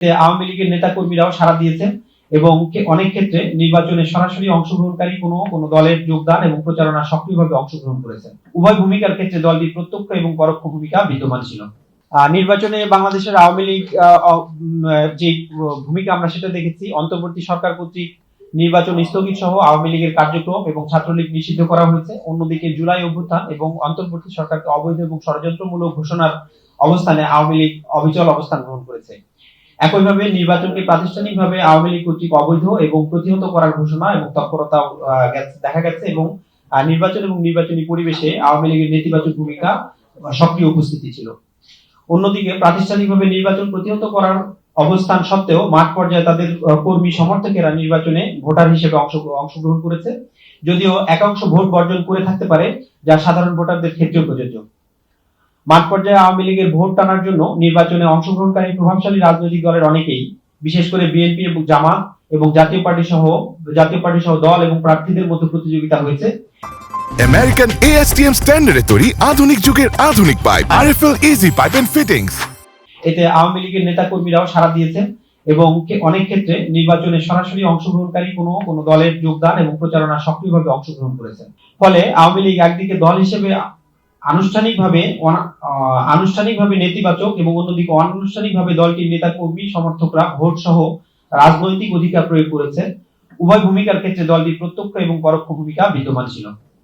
আওয়ামী লীগের নেতা কর্মীরাও সাড়া দিয়েছেন এবং অনেক ক্ষেত্রে নির্বাচনে সরাসরি অংশগ্রহণকারী কোনো দলের যোগদান এবং প্রচারণা সক্রিয়ভাবে অংশগ্রহণ করেছেন। উভয় ভূমিকার ক্ষেত্রে দলটির প্রত্যক্ষ এবং পরোক্ষ ভূমিকা বিদ্যমান ছিল। নির্বাচনে বাংলাদেশের আওয়ামী লীগ যে ভূমিকা আমরা সেটা দেখেছি, অন্তর্বর্তী সরকার কর্তৃক নির্বাচন স্থগিত সহ আওয়ামী লীগের কার্যক্রম এবং ছাত্রলীগ নিষিদ্ধ করা হয়েছে। অন্যদিকে জুলাই অভ্যুত্থান এবং অন্তর্বর্তী সরকারকে অবৈধ এবং ষড়যন্ত্রমূলক ঘোষণার অবস্থানে আওয়ামী লীগ অবিচল অবস্থান গ্রহণ করেছে। একইভাবে নির্বাচনকে প্রাতিষ্ঠানিকভাবে আওয়ামী লীগ কর্তৃক অবৈধ এবং প্রতিহত করার ঘোষণা এবং তৎপরতা দেখা গেছে এবং নির্বাচন এবং নির্বাচনী পরিবেশে আওয়ামী লীগের নেতিবাচক ভূমিকা সক্রিয় উপস্থিতি ছিল। অন্যদিকে প্রাতিষ্ঠানিকভাবে নির্বাচন প্রতিহত করার অবস্থান সত্ত্বেও মাঠ পর্যায়ে তাদের কর্মী সমর্থকেরা নির্বাচনে ভোটার হিসেবে অংশগ্রহণ করেছে, যদিও একাংশ ভোট বর্জন করে থাকতে পারে, যা সাধারণ ভোটারদের ক্ষেত্রেও প্রযোজ্য। মাঠ পর্যায়ে আওয়ামী লীগের ভোট টানার জন্য নির্বাচনে অংশগ্রহণকারী প্রভাবশালী রাজনৈতিক দলের অনেকেই, বিশেষ করে বিএনপি এবং জামাত এবং জাতীয় পার্টি সহ দল এবং প্রার্থীদের মধ্যে প্রতিযোগিতা হয়েছে। আমেরিকান ASTM স্ট্যান্ডার্ডে তৈরি আধুনিক যুগের আধুনিক pipe, RFL easy pipe and fittings. এতে আওয়ামী লীগের নেতা কর্মীরাও সাড়া দিয়েছেন এবং অনেক ক্ষেত্রে নির্বাচনে সরাসরি অংশগ্রহণকারী কোনো দলের যোগদান এবং প্রচারণা সক্রিয়ভাবে অংশগ্রহণ করেছেন। ফলে আওয়ামী লীগ একদিকে দল হিসেবে আনুষ্ঠানিকভাবে নেতিবাচক এবং অন্যদিকে অনানুষ্ঠানিকভাবে দলটির নেতা কর্মী সমর্থকরা ভোট সহ রাজনৈতিক অধিকার প্রয়োগ করেছে। উভয় ভূমিকার ক্ষেত্রে দলটির প্রত্যক্ষ এবং পরোক্ষ ভূমিকা বিদ্যমান ছিল।